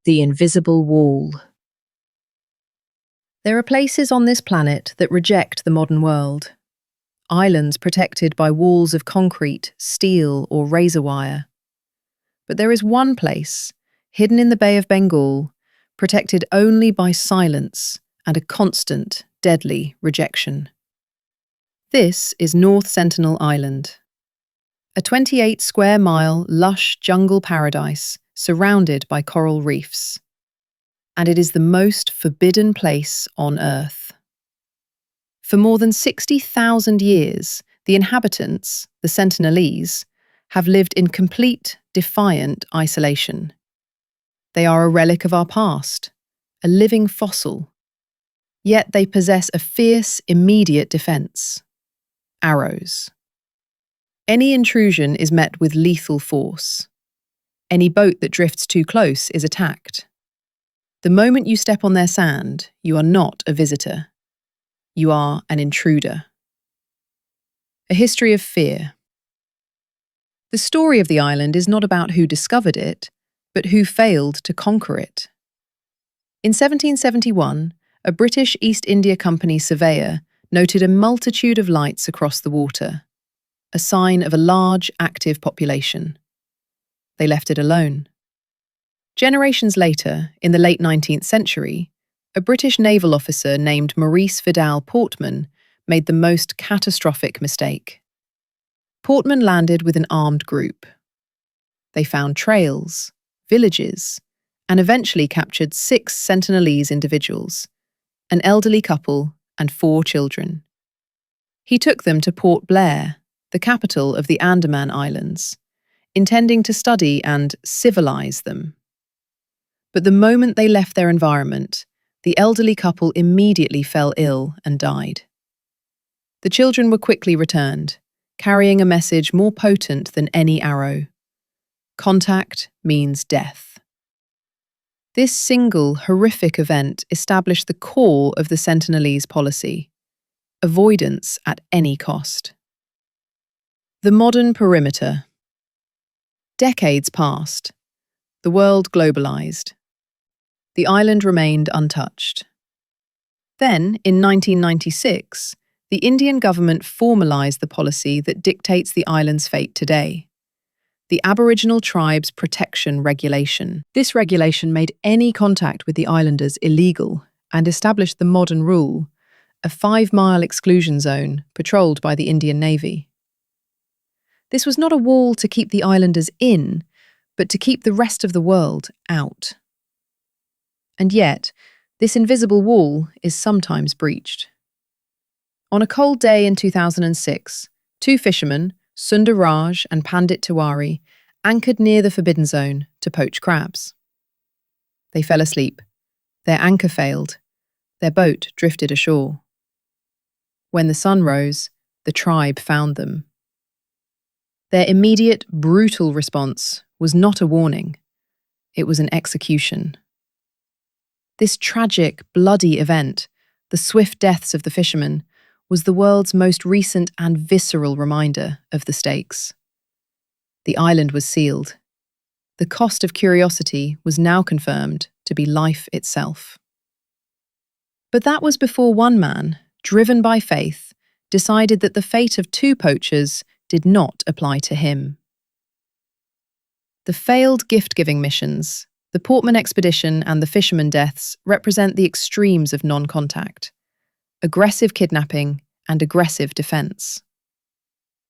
The invisible wall. There are places on this planet that reject the modern world. Islands protected by walls of concrete, steel, or razor wire. But there is one place, hidden in the Bay of Bengal, protected only by silence and a constant, deadly rejection. This is North Sentinel Island, a 28-square-mile lush jungle paradise surrounded by coral reefs. And it is the most forbidden place on Earth. For more than 60,000 years, the inhabitants, the Sentinelese, have lived in complete, defiant isolation. They are a relic of our past, a living fossil. Yet they possess a fierce, immediate defense: arrows. Any intrusion is met with lethal force. Any boat that drifts too close is attacked. The moment you step on their sand, you are not a visitor. You are an intruder. A history of fear. The story of the island is not about who discovered it, but who failed to conquer it. In 1771, a British East India Company surveyor noted a multitude of lights across the water, a sign of a large, active population. They left it alone. Generations later, in the late 19th century, a British naval officer named Maurice Portman made the most catastrophic mistake. Portman landed with an armed group. They found trails, villages, and eventually captured 6 Sentinelese individuals, an elderly couple and 4 children. He took them to Port Blair, the capital of the Andaman Islands, intending to study and civilize them. But the moment they left their environment, the elderly couple immediately fell ill and died. The children were quickly returned, carrying a message more potent than any arrow. Contact means death. This single, horrific event established the core of the Sentinelese policy: avoidance at any cost. The modern perimeter. Decades passed. The world globalized. The island remained untouched. Then, in 1996, the Indian government formalized the policy that dictates the island's fate today: the Aboriginal Tribes Protection Regulation. This regulation made any contact with the islanders illegal and established the modern rule, a 5-mile exclusion zone patrolled by the Indian Navy. This was not a wall to keep the islanders in, but to keep the rest of the world out. And yet, this invisible wall is sometimes breached. On a cold day in 2006, 2 fishermen, Sundar Raj and Pandit Tiwari, anchored near the forbidden zone to poach crabs. They fell asleep. Their anchor failed. Their boat drifted ashore. When the sun rose, the tribe found them. Their immediate, brutal response was not a warning. It was an execution. This tragic, bloody event, the swift deaths of the fishermen, was the world's most recent and visceral reminder of the stakes. The island was sealed. The cost of curiosity was now confirmed to be life itself. But that was before one man, driven by faith, decided that the fate of 2 poachers did not apply to him. The failed gift-giving missions, the Portman expedition and the fishermen deaths represent the extremes of non-contact: aggressive kidnapping and aggressive defense.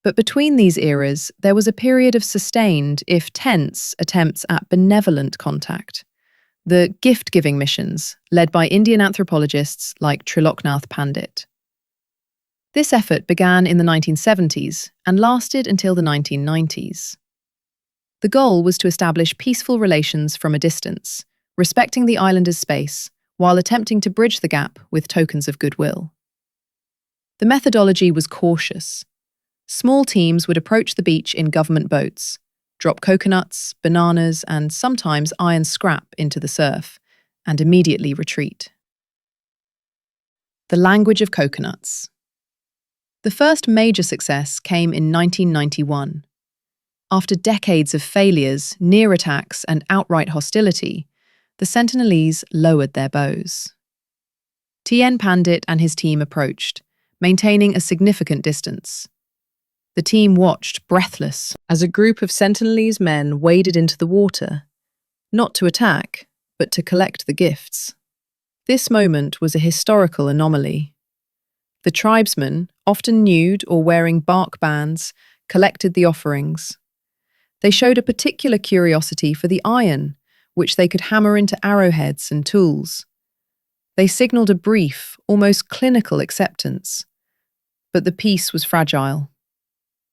But between these eras, there was a period of sustained, if tense, attempts at benevolent contact: the gift-giving missions, led by Indian anthropologists like Triloknath Pandit. This effort began in the 1970s and lasted until the 1990s. The goal was to establish peaceful relations from a distance, respecting the islanders' space, while attempting to bridge the gap with tokens of goodwill. The methodology was cautious. Small teams would approach the beach in government boats, drop coconuts, bananas, and sometimes iron scrap into the surf, and immediately retreat. The language of coconuts. The first major success came in 1991. After decades of failures, near attacks, and outright hostility, The Sentinelese lowered their bows. Tien Pandit and his team approached, maintaining a significant distance. The team watched, breathless, as a group of Sentinelese men waded into the water, not to attack, but to collect the gifts. This moment was a historical anomaly. The tribesmen, often nude or wearing bark bands, collected the offerings. They showed a particular curiosity for the iron, which they could hammer into arrowheads and tools. They signaled a brief, almost clinical acceptance. But the peace was fragile.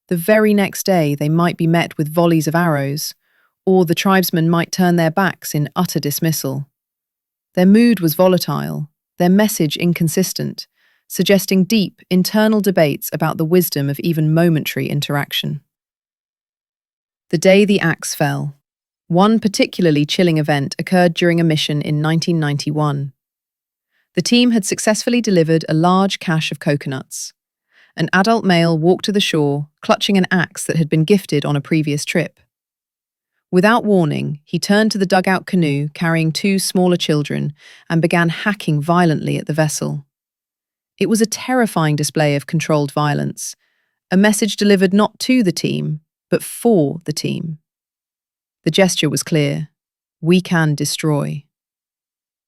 The very next day they might be met with volleys of arrows, or the tribesmen might turn their backs in utter dismissal. Their mood was volatile, their message inconsistent, suggesting deep, internal debates about the wisdom of even momentary interaction. The day the axe fell. One particularly chilling event occurred during a mission in 1991. The team had successfully delivered a large cache of coconuts. An adult male walked to the shore, clutching an axe that had been gifted on a previous trip. Without warning, he turned to the dugout canoe carrying two smaller children and began hacking violently at the vessel. It was a terrifying display of controlled violence, a message delivered not to the team, but for the team. The gesture was clear: we can destroy.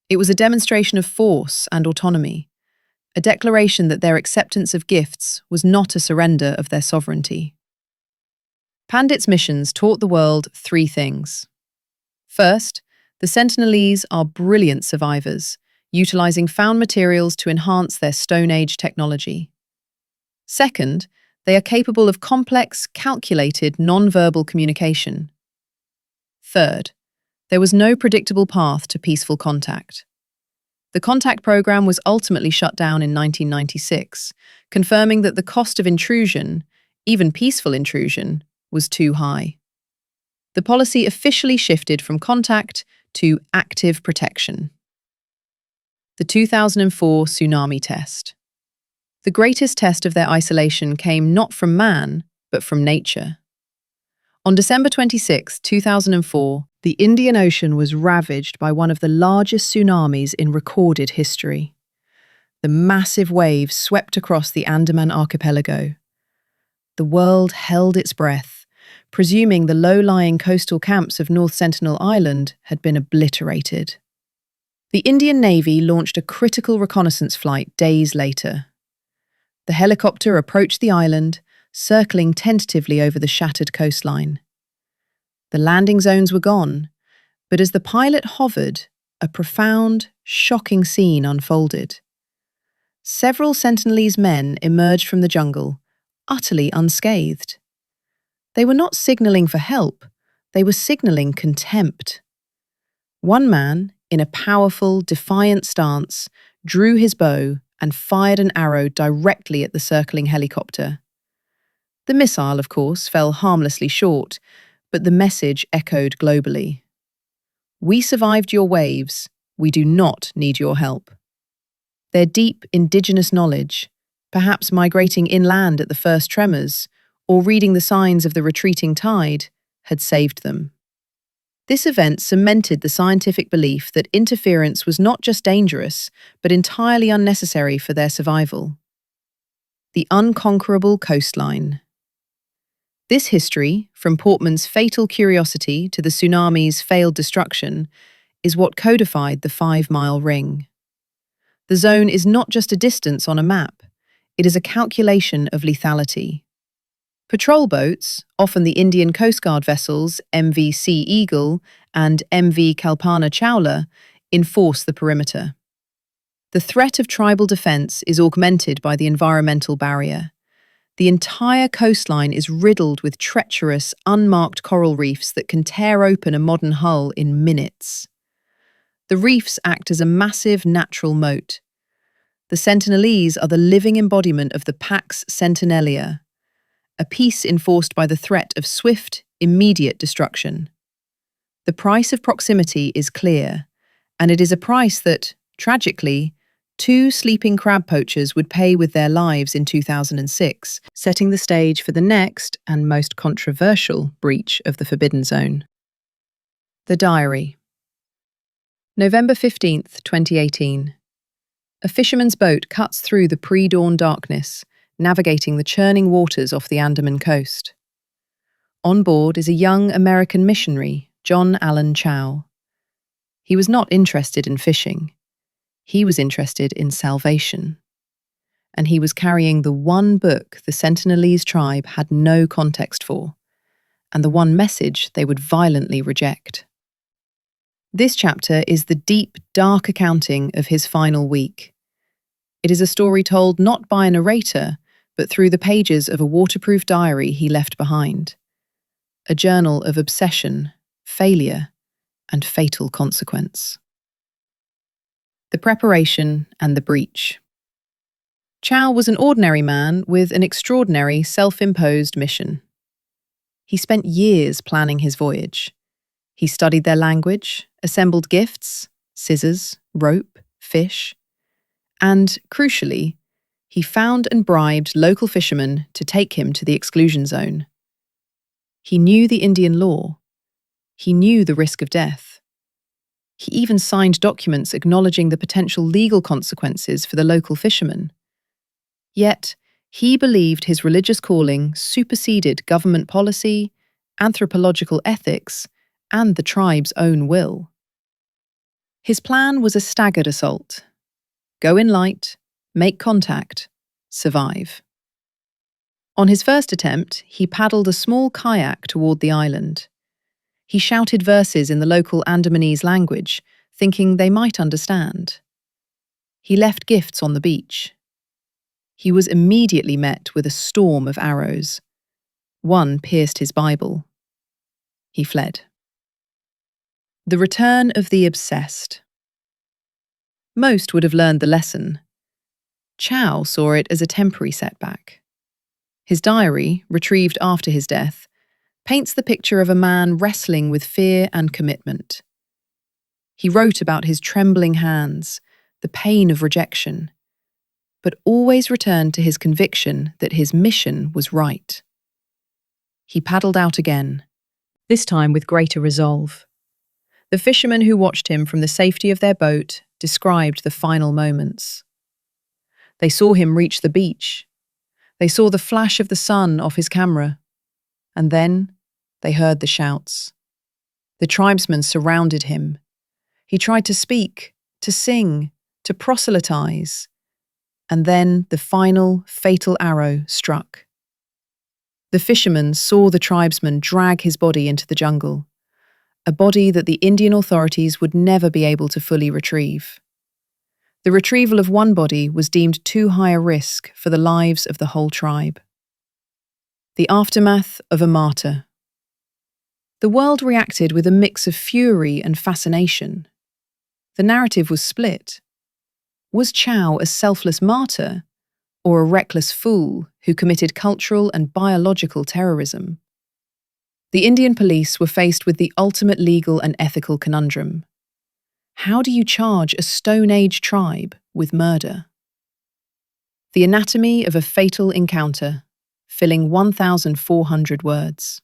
It was a demonstration of force and autonomy, a declaration that their acceptance of gifts was not a surrender of their sovereignty. Pandit's missions taught the world three things. First, the Sentinelese are brilliant survivors, utilizing found materials to enhance their Stone Age technology. Second, they are capable of complex, calculated, non-verbal communication. Third, there was no predictable path to peaceful contact. The contact program was ultimately shut down in 1996, confirming that the cost of intrusion, even peaceful intrusion, was too high. The policy officially shifted from contact to active protection. The 2004 tsunami test. The greatest test of their isolation came not from man, but from nature. On December 26, 2004, the Indian Ocean was ravaged by one of the largest tsunamis in recorded history. The massive waves swept across the Andaman archipelago. The world held its breath, presuming the low-lying coastal camps of North Sentinel Island had been obliterated. The Indian Navy launched a critical reconnaissance flight days later. The helicopter approached the island, circling tentatively over the shattered coastline. The landing zones were gone, but as the pilot hovered, a profound, shocking scene unfolded. Several Sentinelese men emerged from the jungle, utterly unscathed. They were not signaling for help, they were signaling contempt. One man, in a powerful, defiant stance, drew his bow and fired an arrow directly at the circling helicopter. The missile, of course, fell harmlessly short, but the message echoed globally. We survived your waves, we do not need your help. Their deep indigenous knowledge, perhaps migrating inland at the first tremors, or reading the signs of the retreating tide, had saved them. This event cemented the scientific belief that interference was not just dangerous, but entirely unnecessary for their survival. The unconquerable coastline. This history, from Portman's fatal curiosity to the tsunami's failed destruction, is what codified the 5-mile ring. The zone is not just a distance on a map, it is a calculation of lethality. Patrol boats, often the Indian Coast Guard vessels MV Sea Eagle and MV Kalpana Chawla, enforce the perimeter. The threat of tribal defense is augmented by the environmental barrier. The entire coastline is riddled with treacherous, unmarked coral reefs that can tear open a modern hull in minutes. The reefs act as a massive natural moat. The Sentinelese are the living embodiment of the Pax Sentinelia, a peace enforced by the threat of swift, immediate destruction. The price of proximity is clear, and it is a price that, tragically, 2 sleeping crab poachers would pay with their lives in 2006, setting the stage for the next and most controversial breach of the Forbidden Zone. The Diary. November 15th, 2018. A fisherman's boat cuts through the pre-dawn darkness, navigating the churning waters off the Andaman coast. On board is a young American missionary, John Chau. He was not interested in fishing. He was interested in salvation. And he was carrying the one book the Sentinelese tribe had no context for, and the one message they would violently reject. This chapter is the deep, dark accounting of his final week. It is a story told not by a narrator, but through the pages of a waterproof diary he left behind. A journal of obsession, failure, and fatal consequence. The preparation and the breach. Chau was an ordinary man with an extraordinary self-imposed mission. He spent years planning his voyage. He studied their language, assembled gifts, scissors, rope, fish, and, crucially, he found and bribed local fishermen to take him to the exclusion zone. He knew the Indian law. He knew the risk of death. He even signed documents acknowledging the potential legal consequences for the local fishermen. Yet, he believed his religious calling superseded government policy, anthropological ethics, and the tribe's own will. His plan was a staggered assault. Go in light, make contact, survive. On his first attempt, he paddled a small kayak toward the island. He shouted verses in the local Andamanese language, thinking they might understand. He left gifts on the beach. He was immediately met with a storm of arrows. One pierced his Bible. He fled. The return of the obsessed. Most would have learned the lesson. Chau saw it as a temporary setback. His diary, retrieved after his death, paints the picture of a man wrestling with fear and commitment. He wrote about his trembling hands, the pain of rejection, but always returned to his conviction that his mission was right. He paddled out again, this time with greater resolve. The fishermen who watched him from the safety of their boat described the final moments. They saw him reach the beach. They saw the flash of the sun off his camera. And then they heard the shouts. The tribesmen surrounded him. He tried to speak, to sing, to proselytize. And then the final, fatal arrow struck. The fishermen saw the tribesman drag his body into the jungle, a body that the Indian authorities would never be able to fully retrieve. The retrieval of one body was deemed too high a risk for the lives of the whole tribe. The aftermath of a martyr. The world reacted with a mix of fury and fascination. The narrative was split. Was Chau a selfless martyr, or a reckless fool who committed cultural and biological terrorism? The Indian police were faced with the ultimate legal and ethical conundrum. How do you charge a Stone Age tribe with murder? The anatomy of a fatal encounter, filling 1,400 words.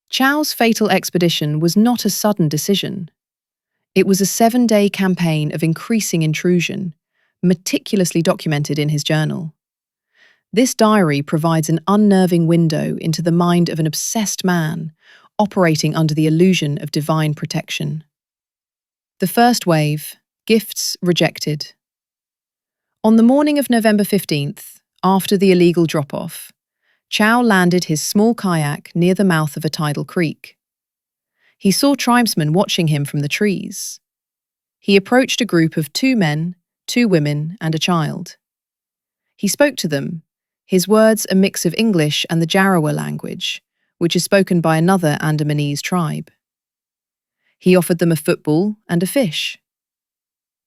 Chau's fatal expedition was not a sudden decision. It was a 7-day campaign of increasing intrusion, meticulously documented in his journal. This diary provides an unnerving window into the mind of an obsessed man operating under the illusion of divine protection. The first wave, gifts rejected. On the morning of November 15th, after the illegal drop-off, Chau landed his small kayak near the mouth of a tidal creek. He saw tribesmen watching him from the trees. He approached a group of 2 men, 2 women, and a child. He spoke to them, his words a mix of English and the Jarawa language, which is spoken by another Andamanese tribe. He offered them a football and a fish.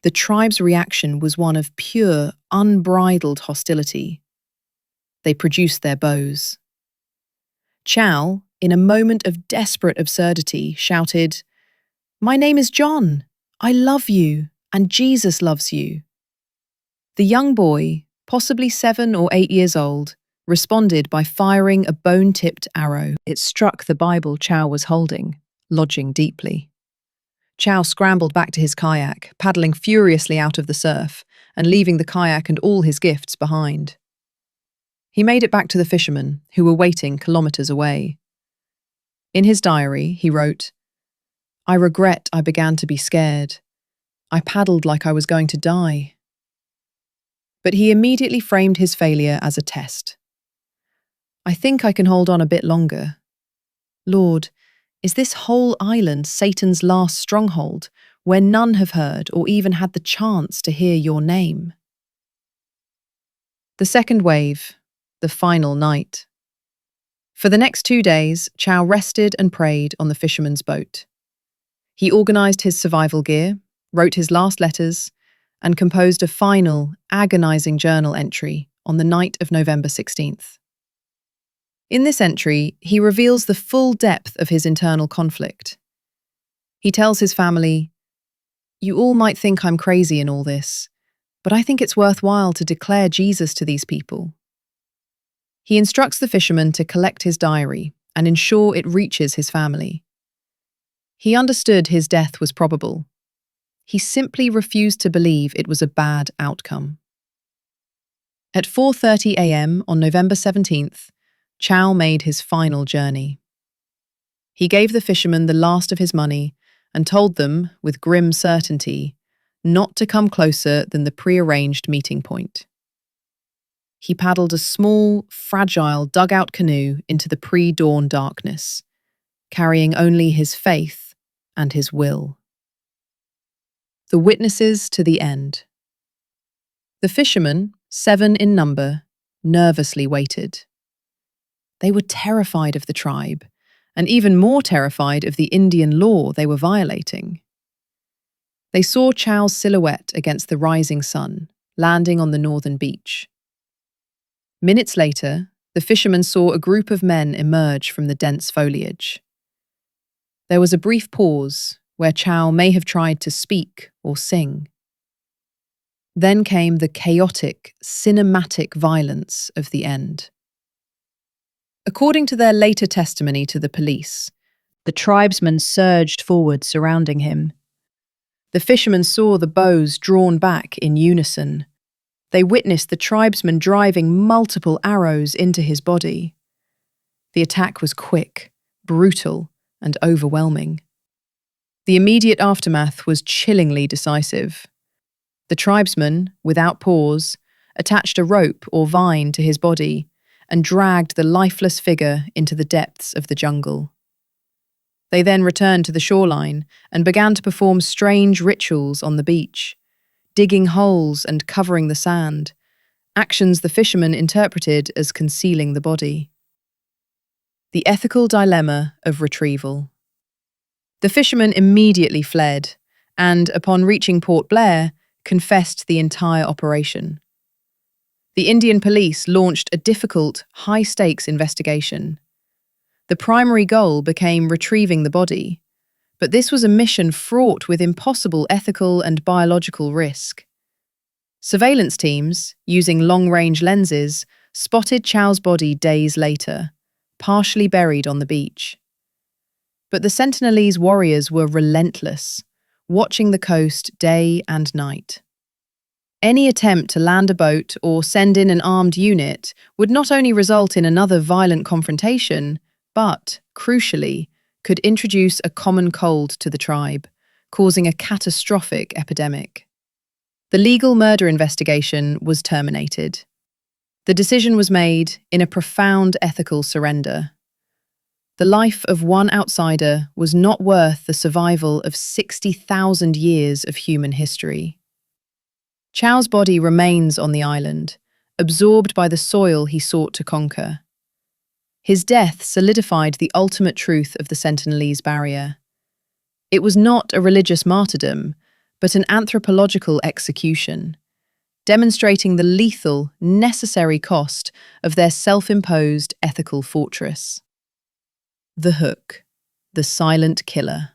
The tribe's reaction was one of pure, unbridled hostility. They produced their bows. Chau, in a moment of desperate absurdity, shouted, "My name is John. I love you, and Jesus loves you." The young boy, possibly 7 or 8 years old, responded by firing a bone-tipped arrow. It struck the Bible Chau was holding, lodging deeply. Chau scrambled back to his kayak, paddling furiously out of the surf and leaving the kayak and all his gifts behind. He made it back to the fishermen, who were waiting kilometers away. In his diary, he wrote, "I regret I began to be scared. I paddled like I was going to die." But he immediately framed his failure as a test. "I think I can hold on a bit longer. Lord, is this whole island Satan's last stronghold, where none have heard or even had the chance to hear your name?" The second wave, the final night. For the next 2 days, Chau rested and prayed on the fisherman's boat. He organized his survival gear, wrote his last letters, and composed a final, agonizing journal entry on the night of November 16th. In this entry, he reveals the full depth of his internal conflict. He tells his family, "You all might think I'm crazy in all this, but I think it's worthwhile to declare Jesus to these people." He instructs the fisherman to collect his diary and ensure it reaches his family. He understood his death was probable. He simply refused to believe it was a bad outcome. At 4:30 a.m. on November 17th, Chau made his final journey. He gave the fishermen the last of his money and told them, with grim certainty, not to come closer than the prearranged meeting point. He paddled a small, fragile dugout canoe into the pre-dawn darkness, carrying only his faith and his will. The witnesses to the end. The fishermen, 7 in number, nervously waited. They were terrified of the tribe, and even more terrified of the Indian law they were violating. They saw Chau's silhouette against the rising sun, landing on the northern beach. Minutes later, the fishermen saw a group of men emerge from the dense foliage. There was a brief pause where Chau may have tried to speak or sing. Then came the chaotic, cinematic violence of the end. According to their later testimony to the police, the tribesmen surged forward surrounding him. The fishermen saw the bows drawn back in unison. They witnessed the tribesmen driving multiple arrows into his body. The attack was quick, brutal, and overwhelming. The immediate aftermath was chillingly decisive. The tribesmen, without pause, attached a rope or vine to his body and dragged the lifeless figure into the depths of the jungle. They then returned to the shoreline and began to perform strange rituals on the beach, digging holes and covering the sand, actions the fishermen interpreted as concealing the body. The ethical dilemma of retrieval. The fishermen immediately fled and, upon reaching Port Blair, confessed the entire operation. The Indian police launched a difficult, high-stakes investigation. The primary goal became retrieving the body, but this was a mission fraught with impossible ethical and biological risk. Surveillance teams, using long-range lenses, spotted Chau's body days later, partially buried on the beach. But the Sentinelese warriors were relentless, watching the coast day and night. Any attempt to land a boat or send in an armed unit would not only result in another violent confrontation, but, crucially, could introduce a common cold to the tribe, causing a catastrophic epidemic. The legal murder investigation was terminated. The decision was made in a profound ethical surrender. The life of one outsider was not worth the survival of 60,000 years of human history. Chau's body remains on the island, absorbed by the soil he sought to conquer. His death solidified the ultimate truth of the Sentinelese barrier. It was not a religious martyrdom, but an anthropological execution, demonstrating the lethal, necessary cost of their self-imposed ethical fortress. The hook, the silent killer.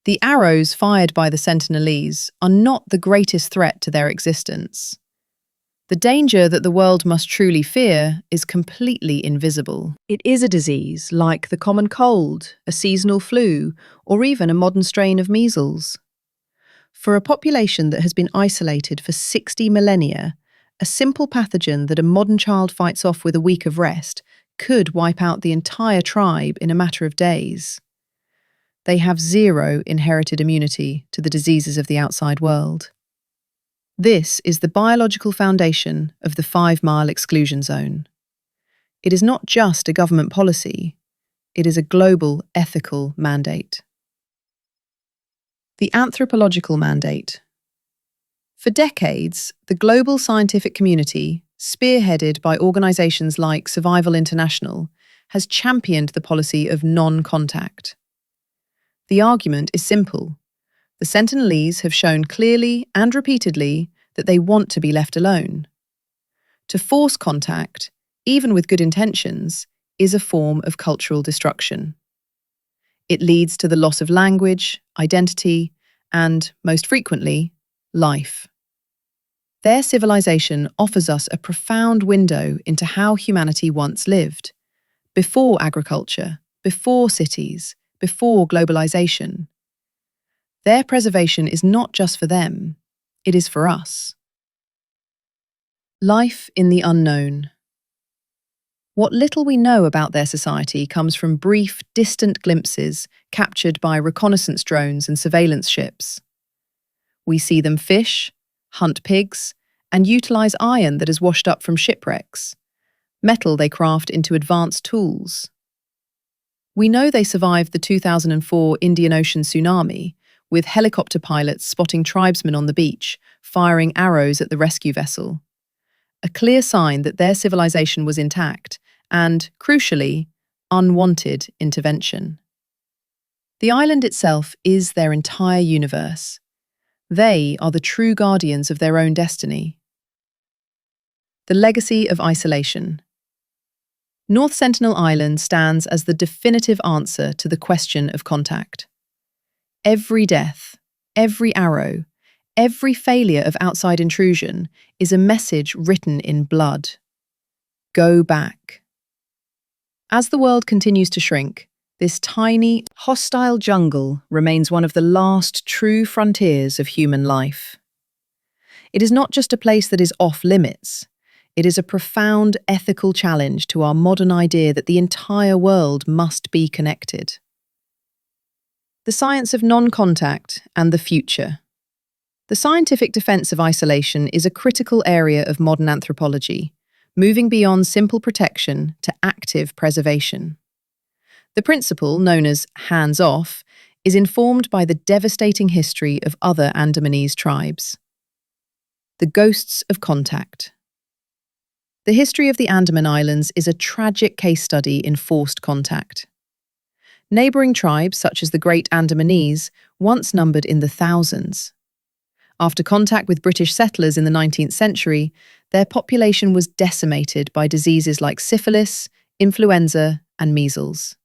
The arrows fired by the Sentinelese are not the greatest threat to their existence. The danger that the world must truly fear is completely invisible. It is a disease like the common cold, a seasonal flu, or even a modern strain of measles. For a population that has been isolated for 60 millennia, a simple pathogen that a modern child fights off with a week of rest could wipe out the entire tribe in a matter of days. They have zero inherited immunity to the diseases of the outside world. This is the biological foundation of the 5-mile exclusion zone. It is not just a government policy, it is a global ethical mandate. The anthropological mandate. For decades, the global scientific community, spearheaded by organisations like Survival International, has championed the policy of non-contact. The argument is simple. The Sentinelese have shown clearly and repeatedly that they want to be left alone. To force contact, even with good intentions, is a form of cultural destruction. It leads to the loss of language, identity, and, most frequently, life. Their civilization offers us a profound window into how humanity once lived, before agriculture, before cities, before globalization. Their preservation is not just for them, it is for us. Life in the unknown. What little we know about their society comes from brief, distant glimpses captured by reconnaissance drones and surveillance ships. We see them fish, hunt pigs, and utilize iron that is washed up from shipwrecks, metal they craft into advanced tools. We know they survived the 2004 Indian Ocean tsunami, with helicopter pilots spotting tribesmen on the beach, firing arrows at the rescue vessel. A clear sign that their civilization was intact and, crucially, unwanted intervention. The island itself is their entire universe. They are the true guardians of their own destiny. The legacy of isolation. North Sentinel Island stands as the definitive answer to the question of contact. Every death, every arrow, every failure of outside intrusion is a message written in blood. Go back. As the world continues to shrink, this tiny, hostile jungle remains one of the last true frontiers of human life. It is not just a place that is off limits. It is a profound ethical challenge to our modern idea that the entire world must be connected. The science of non-contact and the future. The scientific defense of isolation is a critical area of modern anthropology, moving beyond simple protection to active preservation. The principle, known as hands-off, is informed by the devastating history of other Andamanese tribes. The ghosts of contact. The history of the Andaman Islands is a tragic case study in forced contact. Neighbouring tribes, such as the Great Andamanese, once numbered in the thousands. After contact with British settlers in the 19th century, their population was decimated by diseases like syphilis, influenza, and measles.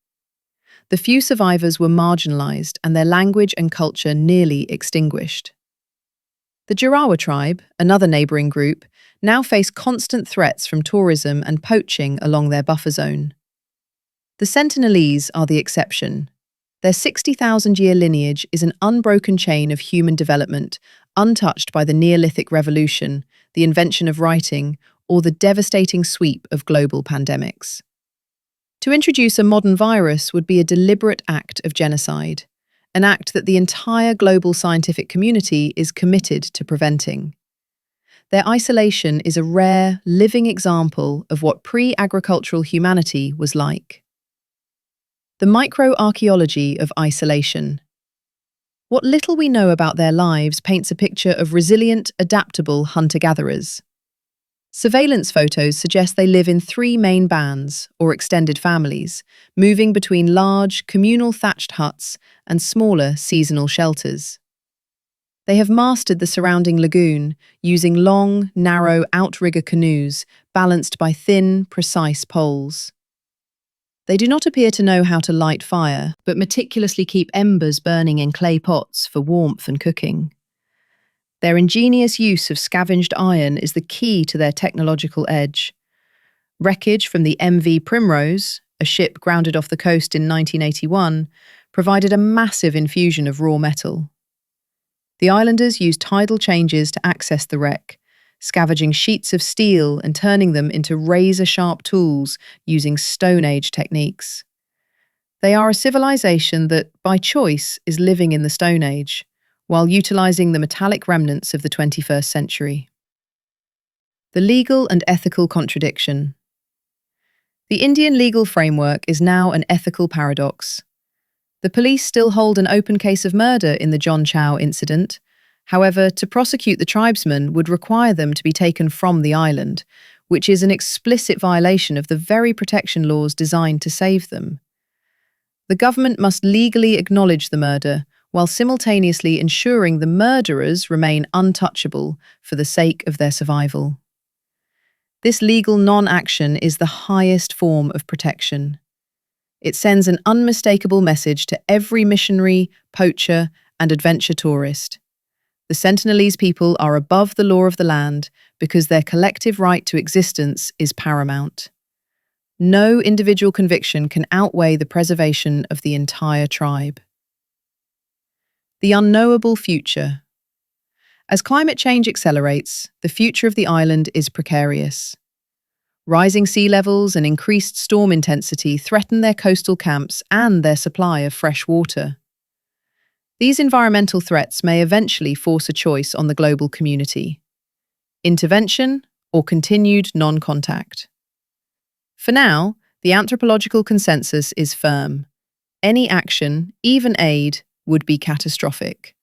The few survivors were marginalised and their language and culture nearly extinguished. The Jarawa tribe, another neighbouring group, now face constant threats from tourism and poaching along their buffer zone. The Sentinelese are the exception. Their 60,000-year lineage is an unbroken chain of human development, untouched by the Neolithic Revolution, the invention of writing, or the devastating sweep of global pandemics. To introduce a modern virus would be a deliberate act of genocide, an act that the entire global scientific community is committed to preventing. Their isolation is a rare, living example of what pre-agricultural humanity was like. The microarchaeology of isolation. What little we know about their lives paints a picture of resilient, adaptable hunter-gatherers. Surveillance photos suggest they live in 3 main bands, or extended families, moving between large, communal thatched huts and smaller, seasonal shelters. They have mastered the surrounding lagoon, using long, narrow outrigger canoes balanced by thin, precise poles. They do not appear to know how to light fire, but meticulously keep embers burning in clay pots for warmth and cooking. Their ingenious use of scavenged iron is the key to their technological edge. Wreckage from the MV Primrose, a ship grounded off the coast in 1981, provided a massive infusion of raw metal. The islanders used tidal changes to access the wreck, scavenging sheets of steel and turning them into razor-sharp tools using Stone Age techniques. They are a civilization that, by choice, is living in the Stone Age, while utilizing the metallic remnants of the 21st century. The legal and ethical contradiction. The Indian legal framework is now an ethical paradox. The police still hold an open case of murder in the John Chau incident. However, to prosecute the tribesmen would require them to be taken from the island, which is an explicit violation of the very protection laws designed to save them. The government must legally acknowledge the murder, while simultaneously ensuring the murderers remain untouchable for the sake of their survival. This legal non-action is the highest form of protection. It sends an unmistakable message to every missionary, poacher, and adventure tourist. The Sentinelese people are above the law of the land because their collective right to existence is paramount. No individual conviction can outweigh the preservation of the entire tribe. The unknowable future. As climate change accelerates, the future of the island is precarious. Rising sea levels and increased storm intensity threaten their coastal camps and their supply of fresh water. These environmental threats may eventually force a choice on the global community: intervention or continued non-contact. For now, the anthropological consensus is firm. Any action, even aid, would be catastrophic.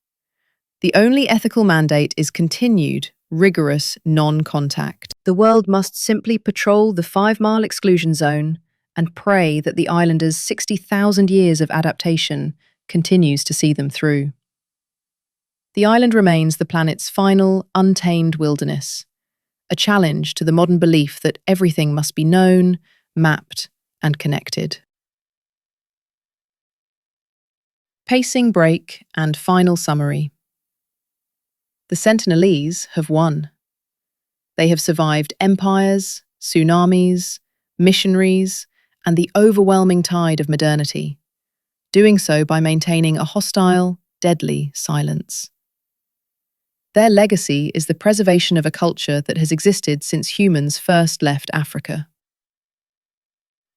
The only ethical mandate is continued, rigorous non-contact. The world must simply patrol the 5-mile exclusion zone and pray that the islanders' 60,000 years of adaptation continues to see them through. The island remains the planet's final, untamed wilderness, a challenge to the modern belief that everything must be known, mapped, and connected. Pacing break and final summary. The Sentinelese have won. They have survived empires, tsunamis, missionaries, and the overwhelming tide of modernity, doing so by maintaining a hostile, deadly silence. Their legacy is the preservation of a culture that has existed since humans first left Africa.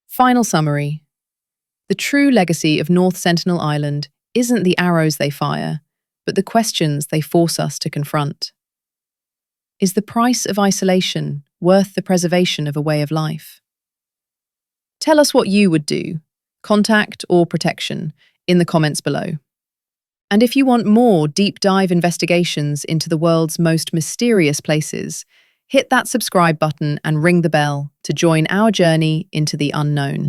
Final summary. The true legacy of North Sentinel Island isn't the arrows they fire, but the questions they force us to confront. Is the price of isolation worth the preservation of a way of life? Tell us what you would do, contact or protection, in the comments below. And if you want more deep dive investigations into the world's most mysterious places, hit that subscribe button and ring the bell to join our journey into the unknown.